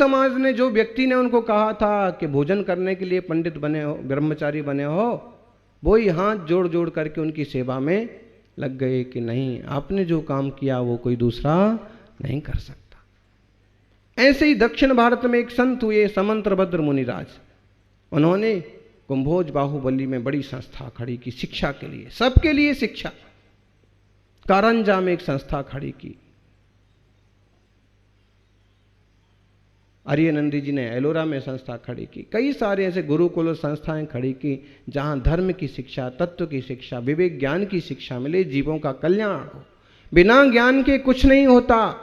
समाज ने, जो व्यक्ति ने उनको कहा था कि भोजन करने के लिए पंडित बने हो, ब्रह्मचारी बने हो, वो ही हाथ जोड़ जोड़ करके उनकी सेवा में लग गए कि नहीं, आपने जो काम किया वो कोई दूसरा नहीं कर सकता। ऐसे ही दक्षिण भारत में एक संत हुए समंत्रभद्र मुनिराज। उन्होंने कुंभोज बाहुबली में बड़ी संस्था खड़ी की शिक्षा के लिए, सबके लिए शिक्षा। कारंजा में एक संस्था खड़ी की। आर्यनंदी जी ने एलोरा में संस्था खड़ी की। कई सारे ऐसे गुरुकुल संस्थाएं खड़ी की जहां धर्म की शिक्षा, तत्व की शिक्षा, विवेक ज्ञान की शिक्षा मिले, जीवों का कल्याण हो। बिना ज्ञान के कुछ नहीं होता।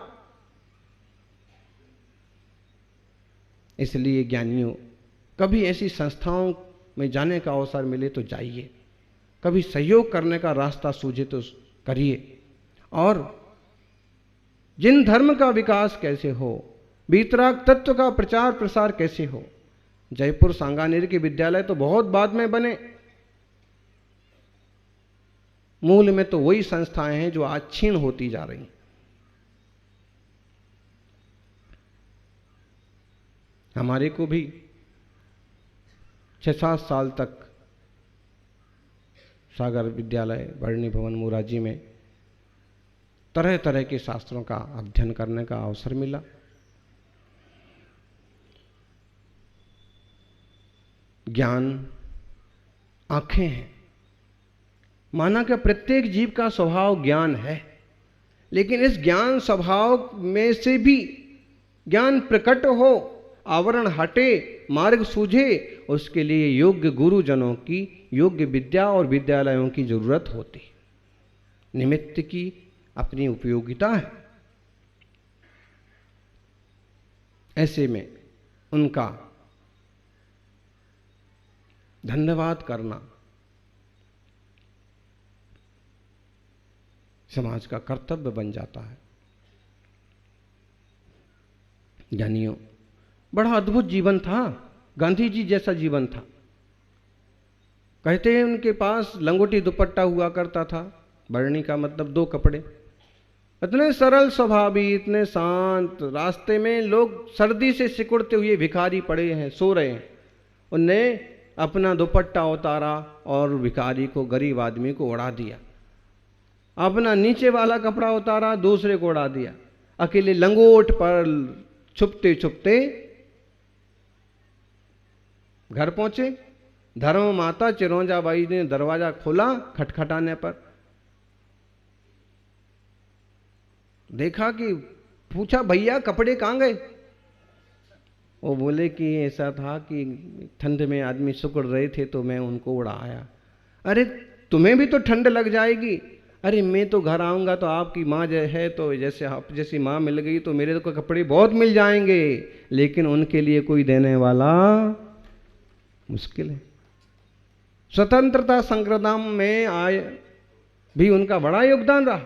इसलिए ज्ञानियों, कभी ऐसी संस्थाओं में जाने का अवसर मिले तो जाइए, कभी सहयोग करने का रास्ता सूझे तो करिए। और जिन धर्म का विकास कैसे हो, वीतराग तत्व का प्रचार प्रसार कैसे हो। जयपुर सांगानेर के विद्यालय तो बहुत बाद में बने, मूल में तो वही संस्थाएं हैं जो आज क्षीण होती जा रही। हमारे को भी 6-7 साल तक सागर विद्यालय वर्णी भवन मोराजी में तरह तरह के शास्त्रों का अध्ययन करने का अवसर मिला। ज्ञान आंखें हैं। माना कि प्रत्येक जीव का स्वभाव ज्ञान है, लेकिन इस ज्ञान स्वभाव में से भी ज्ञान प्रकट हो, आवरण हटे, मार्ग सूझे, उसके लिए योग्य गुरुजनों की, योग्य विद्या और विद्यालयों की जरूरत होती। निमित्त की अपनी उपयोगिता है। ऐसे में उनका धन्यवाद करना समाज का कर्तव्य बन जाता है। ज्ञानियों, बड़ा अद्भुत जीवन था, गांधी जी जैसा जीवन था। कहते हैं उनके पास लंगोटी दुपट्टा हुआ करता था। वर्णी का मतलब 2 कपड़े। इतने सरल स्वभावी, इतने शांत। रास्ते में लोग सर्दी से सिकुड़ते हुए भिखारी पड़े हैं, सो रहे हैं, उनने अपना दुपट्टा उतारा और भिखारी को, गरीब आदमी को उड़ा दिया। अपना नीचे वाला कपड़ा उतारा, दूसरे को उड़ा दिया। अकेले लंगोट पर छुपते छुपते घर पहुंचे। धर्म माता चिरौंजाबाई ने दरवाजा खोला, खटखटाने पर देखा कि, पूछा भैया कपड़े कहाँ गए? वो बोले कि ऐसा था कि ठंड में आदमी सिकुड़ रहे थे तो मैं उनको उड़ाया। अरे तुम्हें भी तो ठंड लग जाएगी। अरे मैं तो घर आऊँगा तो आपकी माँ है, तो जैसे आप जैसी माँ मिल गई तो मेरे तो कपड़े बहुत मिल जाएंगे, लेकिन उनके लिए कोई देने वाला मुश्किल है। स्वतंत्रता संग्राम में आए भी उनका बड़ा योगदान रहा।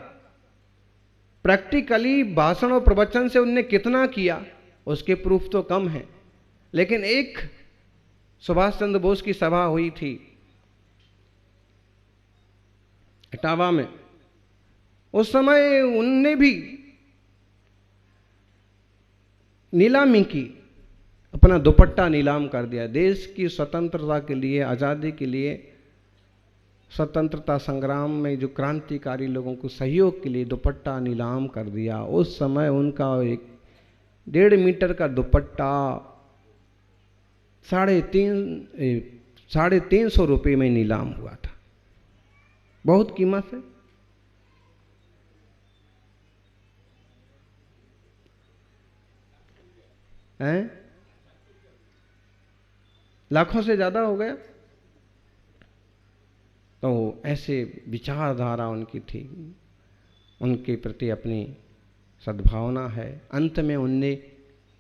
प्रैक्टिकली भाषण और प्रवचन से उनने कितना किया उसके प्रूफ तो कम है, लेकिन एक सुभाष चंद्र बोस की सभा हुई थी इटावा में। उस समय उनने भी नीलामी की, अपना दुपट्टा नीलाम कर दिया। देश की स्वतंत्रता के लिए, आज़ादी के लिए, स्वतंत्रता संग्राम में जो क्रांतिकारी लोगों को सहयोग के लिए दुपट्टा नीलाम कर दिया। उस समय उनका एक 1.5 मीटर का दुपट्टा 350 रुपये में नीलाम हुआ था। बहुत कीमत है। हैं? लाखों से ज्यादा हो गया। तो ऐसे विचारधारा उनकी थी, उनके प्रति अपनी सद्भावना है। अंत में उनने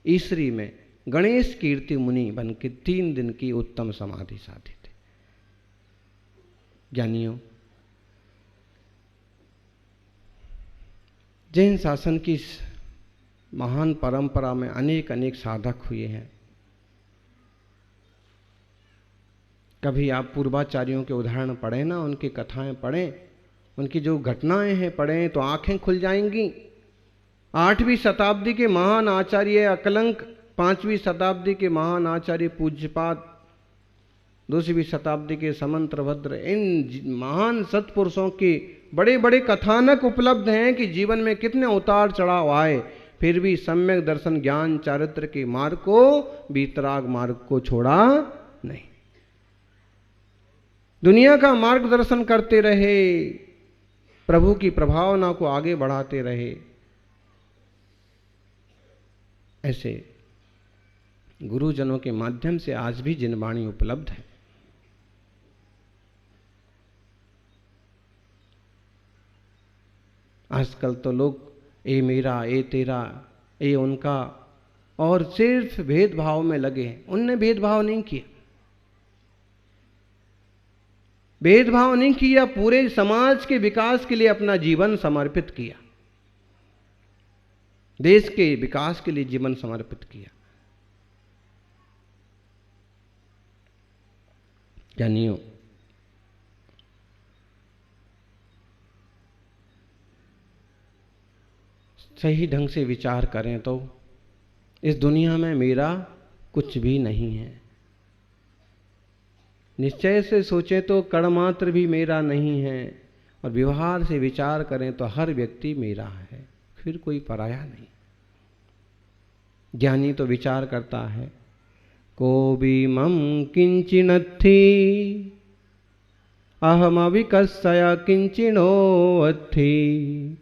ईसरी में गणेश कीर्ति मुनि बन के 3 दिन की उत्तम समाधि साधी थी। ज्ञानियों, जैन शासन की महान परंपरा में अनेक अनेक साधक हुए हैं। कभी आप पूर्वाचार्यों के उदाहरण पढ़ें ना, उनकी कथाएं पढ़ें, उनकी जो घटनाएं हैं पढ़ें तो आंखें खुल जाएंगी। 8वीं शताब्दी के महान आचार्य अकलंक 5वीं शताब्दी के महान आचार्य पूज्यपाद 2वीं शताब्दी के समंतभद्र, इन महान सत्पुरुषों के बड़े बड़े कथानक उपलब्ध हैं कि जीवन में कितने उतार चढ़ाव आए, फिर भी सम्यक दर्शन ज्ञान चारित्र के मार्ग को, वीतराग मार्ग को छोड़ा नहीं। दुनिया का मार्गदर्शन करते रहे, प्रभु की प्रभावना को आगे बढ़ाते रहे। ऐसे गुरुजनों के माध्यम से आज भी जिनवाणी उपलब्ध है। आजकल तो लोग ए मेरा, ए तेरा, ए उनका, और सिर्फ भेदभाव में लगे हैं। उनने भेदभाव नहीं किया, भेदभाव नहीं किया, पूरे समाज के विकास के लिए अपना जीवन समर्पित किया, देश के विकास के लिए जीवन समर्पित किया। जानियो, सही ढंग से विचार करें तो इस दुनिया में मेरा कुछ भी नहीं है। निश्चय से सोचें तो कण मात्र भी मेरा नहीं है, और व्यवहार से विचार करें तो हर व्यक्ति मेरा है, फिर कोई पराया नहीं। ज्ञानी तो विचार करता है, को भी मम किंचिनत्थि अहम अविकस्सय किंचिनो अत्थि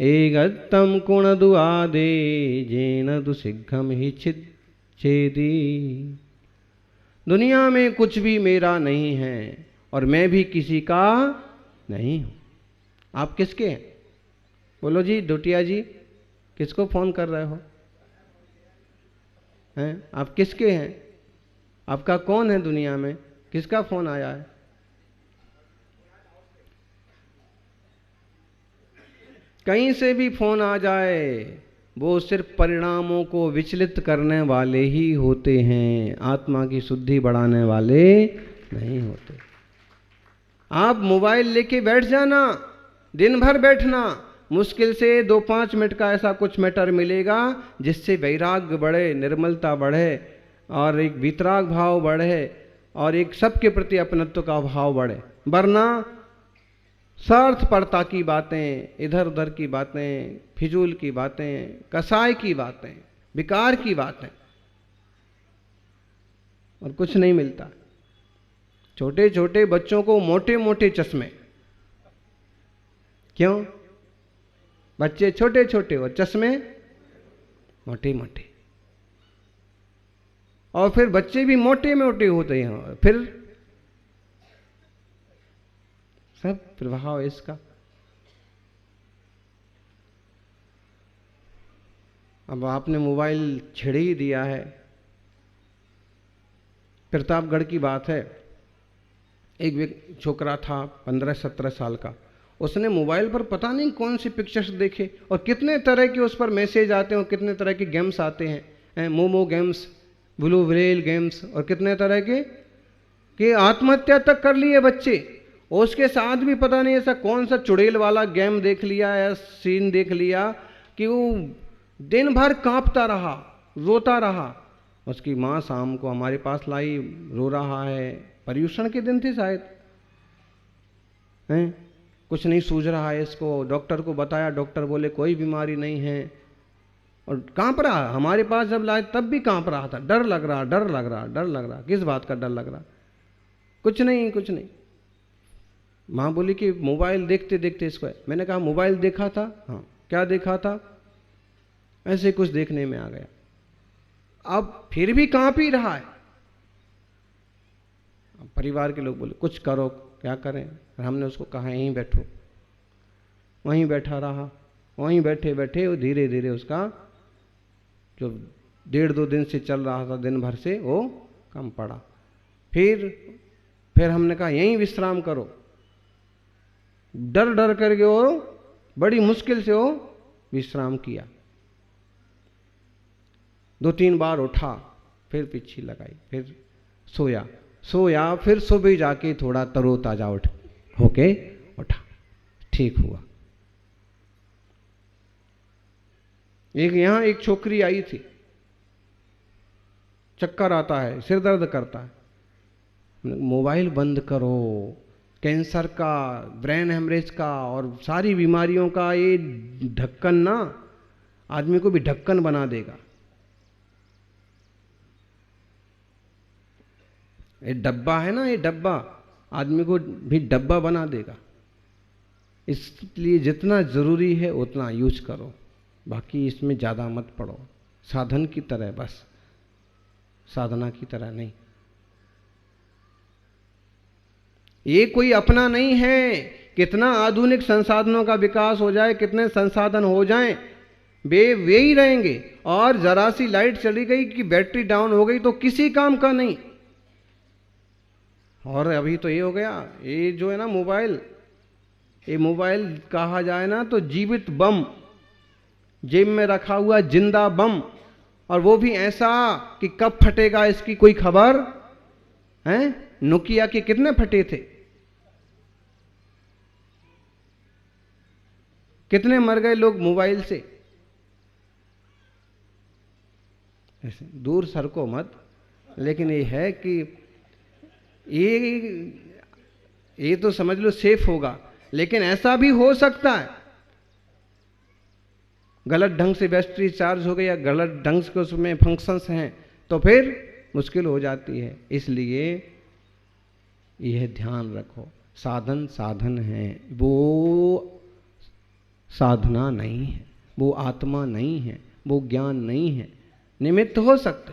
एगत्तम कुण दुआदे जेन दुसिघ्घम ही छेदी। दुनिया में कुछ भी मेरा नहीं है और मैं भी किसी का नहीं हूं। आप किसके हैं? बोलो जी, डोटिया जी, किसको फोन कर रहे हो? हैं? आप किसके हैं? आपका कौन है दुनिया में? किसका फोन आया है? कहीं से भी फोन आ जाए, वो सिर्फ परिणामों को विचलित करने वाले ही होते हैं, आत्मा की शुद्धि बढ़ाने वाले नहीं होते। आप मोबाइल लेके बैठ जाना, दिन भर बैठना, मुश्किल से 2-5 मिनट का ऐसा कुछ मैटर मिलेगा जिससे वैराग्य बढ़े, निर्मलता बढ़े, और एक वितराग भाव बढ़े, और एक सबके प्रति अपनत्व का भाव बढ़े। वरना स्वार्थपरता की बातें, इधर उधर की बातें, फिजूल की बातें, कसाय की बातें, विकार की बातें, और कुछ नहीं मिलता। छोटे छोटे बच्चों को मोटे मोटे चश्मे, क्यों? बच्चे छोटे छोटे और चश्मे मोटे मोटे, और फिर बच्चे भी मोटे मोटे होते हैं, फिर सब प्रभाव इसका। अब आपने मोबाइल छेड़ ही दिया है। प्रतापगढ़ की बात है, एक छोकरा था 15-17 साल का, उसने मोबाइल पर पता नहीं कौन सी पिक्चर्स देखे, और कितने तरह के उस पर मैसेज आते हैं, और कितने तरह के गेम्स आते हैं, momo games, blue whale games, और कितने तरह के आत्महत्या तक कर लिए बच्चे। और उसके साथ भी पता नहीं ऐसा कौन सा चुड़ैल वाला गेम देख लिया या सीन देख लिया कि वो दिन भर कांपता रहा, रोता रहा। उसकी माँ शाम को हमारे पास लाई, रो रहा है, पर्यूषण के दिन थे शायद, हैं, कुछ नहीं सूझ रहा है इसको। डॉक्टर को बताया, डॉक्टर बोले कोई बीमारी नहीं है, और कांप रहा। हमारे पास जब लाए तब भी कांप रहा था, डर लग रहा, डर लग रहा, डर लग रहा। किस बात का डर लग रहा? कुछ नहीं, कुछ नहीं। माँ बोली कि मोबाइल देखते देखते इसको है। मैंने कहा मोबाइल देखा था? हाँ। क्या देखा था? ऐसे कुछ देखने में आ गया। अब फिर भी कांप ही रहा है। परिवार के लोग बोले कुछ करो। क्या करें? हमने उसको कहा यहीं बैठो। वहीं बैठा रहा। वहीं बैठे बैठे वो धीरे धीरे उसका जो 1.5-2 दिन से चल रहा था दिन भर से वो कम पड़ा। फिर हमने कहा यहीं विश्राम करो। डर डर करके वो बड़ी मुश्किल से वो विश्राम किया। 2-3 बार उठा, फिर पिच्छी लगाई, फिर सोया, फिर सुबह जाके थोड़ा तरोताजा होके उठा, ठीक हुआ। यहाँ एक छोकरी आई थी, चक्कर आता है, सिर दर्द करता है। मोबाइल बंद करो। कैंसर का, ब्रेन हेमरेज का और सारी बीमारियों का ये ढक्कन ना आदमी को भी ढक्कन बना देगा। ये डब्बा है ना, ये डब्बा आदमी को भी डब्बा बना देगा। इसलिए जितना ज़रूरी है उतना यूज करो, बाकी इसमें ज़्यादा मत पड़ो। साधन की तरह बस, साधना की तरह नहीं। ये कोई अपना नहीं है। कितना आधुनिक संसाधनों का विकास हो जाए, कितने संसाधन हो जाएं, वे ही रहेंगे। और जरा सी लाइट चली गई कि बैटरी डाउन हो गई तो किसी काम का नहीं। और अभी तो ये हो गया, ये जो है ना मोबाइल, ये मोबाइल कहा जाए ना तो जीवित बम, जेब में रखा हुआ जिंदा बम, और वो भी ऐसा कि कब फटेगा इसकी कोई खबर है। नोकिया के कितने फटे थे, कितने मर गए लोग मोबाइल से। ऐसे दूर सरको मत, लेकिन ये है कि ये तो समझ लो सेफ होगा, लेकिन ऐसा भी हो सकता है गलत ढंग से बैटरी चार्ज हो गई या गलत ढंग से उसमें फंक्शंस हैं तो फिर मुश्किल हो जाती है। इसलिए यह ध्यान रखो, साधन साधन है, वो साधना नहीं है, वो आत्मा नहीं है, वो ज्ञान नहीं है। निमित्त हो सकते,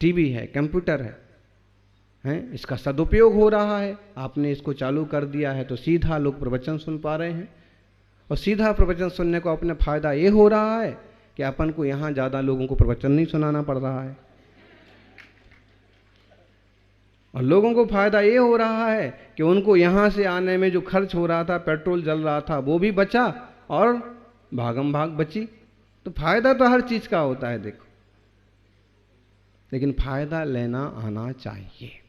टीवी है, कंप्यूटर है, इसका सदुपयोग हो रहा है। आपने इसको चालू कर दिया है तो सीधा लोग प्रवचन सुन पा रहे हैं, और सीधा प्रवचन सुनने को अपने फायदा ये हो रहा है कि अपन को यहाँ ज़्यादा लोगों को प्रवचन नहीं सुनाना पड़ रहा है, और लोगों को फायदा ये हो रहा है कि उनको यहाँ से आने में जो खर्च हो रहा था, पेट्रोल जल रहा था, वो भी बचा और भागम भाग बची। तो फायदा तो हर चीज का होता है देखो, लेकिन फायदा लेना आना चाहिए।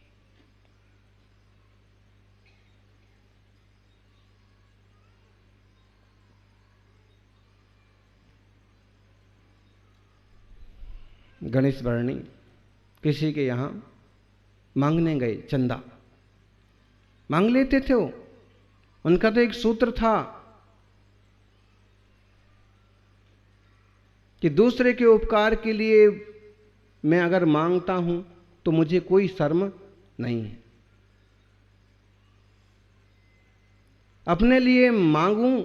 गणेश वर्णी किसी के यहां मांगने गए, चंदा मांग लेते थे वो। उनका तो एक सूत्र था कि दूसरे के उपकार के लिए मैं अगर मांगता हूं तो मुझे कोई शर्म नहीं है। अपने लिए मांगूं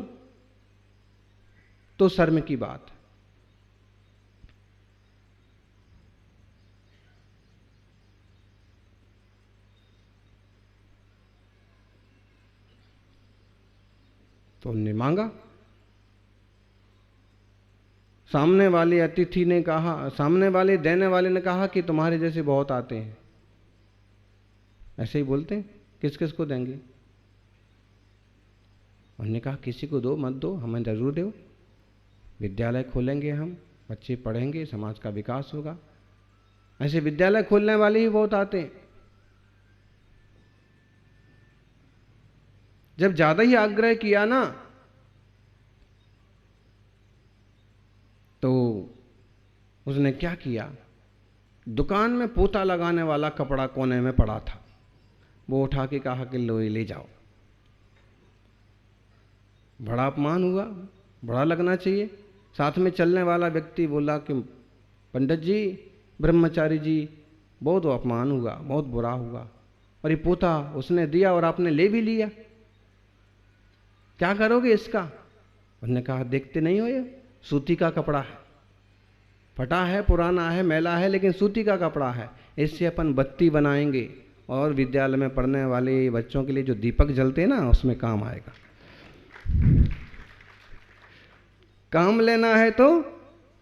तो शर्म की बात है। तो उनने मांगा। सामने वाले अतिथि ने कहा, सामने वाले देने वाले ने कहा कि तुम्हारे जैसे बहुत आते हैं। ऐसे ही बोलते हैं, किस किस को देंगे? उन्होंने कहा किसी को दो मत दो, हमें जरूर दो। विद्यालय खोलेंगे हम, बच्चे पढ़ेंगे, समाज का विकास होगा। ऐसे विद्यालय खोलने वाले ही बहुत आते हैं। जब ज्यादा ही आग्रह किया ना तो उसने क्या किया, दुकान में पोता लगाने वाला कपड़ा कोने में पड़ा था, वो उठा के कहा कि लो ले जाओ। बड़ा अपमान हुआ, बड़ा लगना चाहिए। साथ में चलने वाला व्यक्ति बोला कि पंडित जी, ब्रह्मचारी जी, बहुत अपमान हुआ, बहुत बुरा हुआ। और ये पोता उसने दिया और आपने ले भी लिया, क्या करोगे इसका? उन्होंने कहा देखते नहीं हो, ये सूती का कपड़ा है, फटा है, पुराना है, मैला है, लेकिन सूती का कपड़ा है। इससे अपन बत्ती बनाएंगे और विद्यालय में पढ़ने वाले बच्चों के लिए जो दीपक जलते हैं ना, उसमें काम आएगा। काम लेना है तो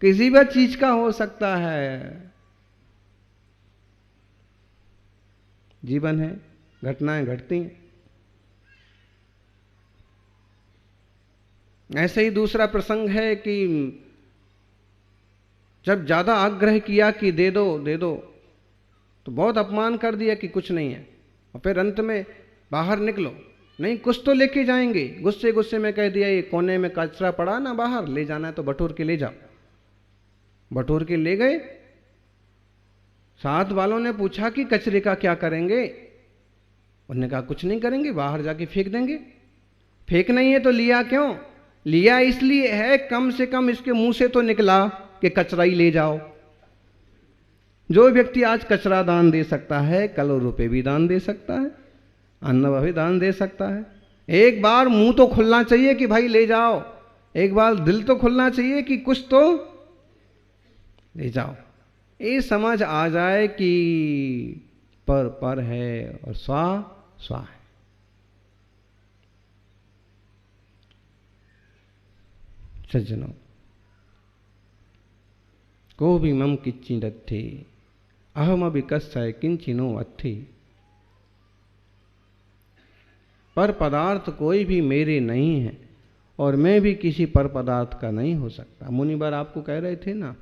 किसी भी चीज का हो सकता है। जीवन है, घटनाएं घटती हैं। ऐसे ही दूसरा प्रसंग है कि जब ज्यादा आग्रह किया कि दे दो दे दो, तो बहुत अपमान कर दिया कि कुछ नहीं है, और फिर अंत में बाहर निकलो, नहीं कुछ तो लेके जाएंगे। गुस्से गुस्से में कह दिया ये कोने में कचरा पड़ा ना, बाहर ले जाना है तो बटोर के ले जाओ। बटोर के ले गए। साथ वालों ने पूछा कि कचरे का क्या करेंगे? उन्होंने कहा कुछ नहीं करेंगे, बाहर जाके फेंक देंगे। फेंक नहीं है तो लिया क्यों? लिया इसलिए है कम से कम इसके मुंह से तो निकला कि कचरा ही ले जाओ। जो व्यक्ति आज कचरा दान दे सकता है, कल रुपए भी दान दे सकता है, अन्न भी दान दे सकता है। एक बार मुंह तो खुलना चाहिए कि भाई ले जाओ, एक बार दिल तो खुलना चाहिए कि कुछ तो ले जाओ। ये समझ आ जाए कि पर पर है और स्वा स्वा है। सज्जनों, को भी मम किच्ची दत्थे अहम अभिकस्य किंचिनो अत्थे। पर पदार्थ कोई भी मेरे नहीं है और मैं भी किसी पर पदार्थ का नहीं हो सकता। मुनिवर आपको कह रहे थे ना,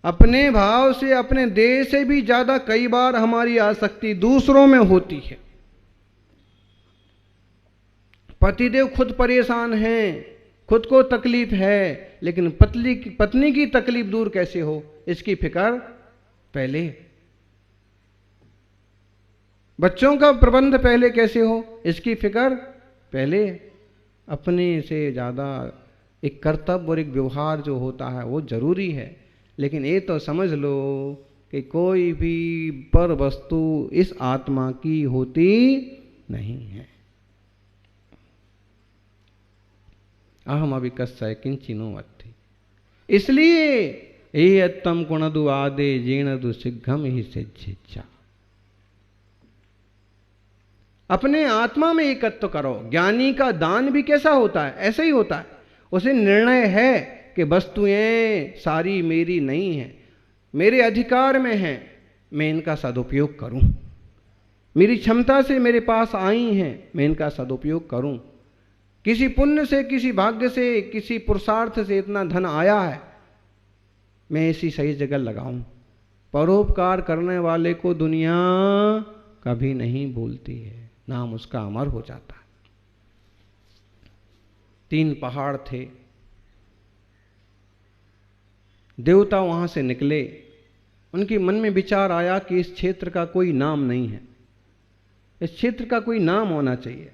अपने भाव से, अपने देह से भी ज्यादा कई बार हमारी आसक्ति दूसरों में होती है। पतिदेव खुद परेशान हैं, खुद को तकलीफ है, लेकिन पत्नी की तकलीफ दूर कैसे हो इसकी फिक्र पहले। बच्चों का प्रबंध पहले कैसे हो इसकी फिक्र पहले। अपने से ज्यादा एक कर्तव्य और एक व्यवहार जो होता है वो जरूरी है। लेकिन ये तो समझ लो कि कोई भी पर वस्तु इस आत्मा की होती नहीं है। अहम अभिकस्य किंचिनो अत्थि। इसलिए ये अत्तम कुणदु आदे जीण दु सिद्धम ही सिद्धिच्छा। अपने आत्मा में एकत्व करो। ज्ञानी का दान भी कैसा होता है? ऐसे ही होता है। उसे निर्णय है कि वस्तुएं सारी मेरी नहीं हैं, मेरे अधिकार में हैं, मैं इनका सदुपयोग करूं। मेरी क्षमता से मेरे पास आई हैं, मैं इनका सदुपयोग करूं। किसी पुण्य से, किसी भाग्य से, किसी पुरुषार्थ से इतना धन आया है, मैं इसी सही जगह लगाऊं। परोपकार करने वाले को दुनिया कभी नहीं भूलती है, नाम उसका अमर हो जाता है। 3 पहाड़ थे, देवता वहां से निकले। उनके मन में विचार आया कि इस क्षेत्र का कोई नाम नहीं है, इस क्षेत्र का कोई नाम होना चाहिए।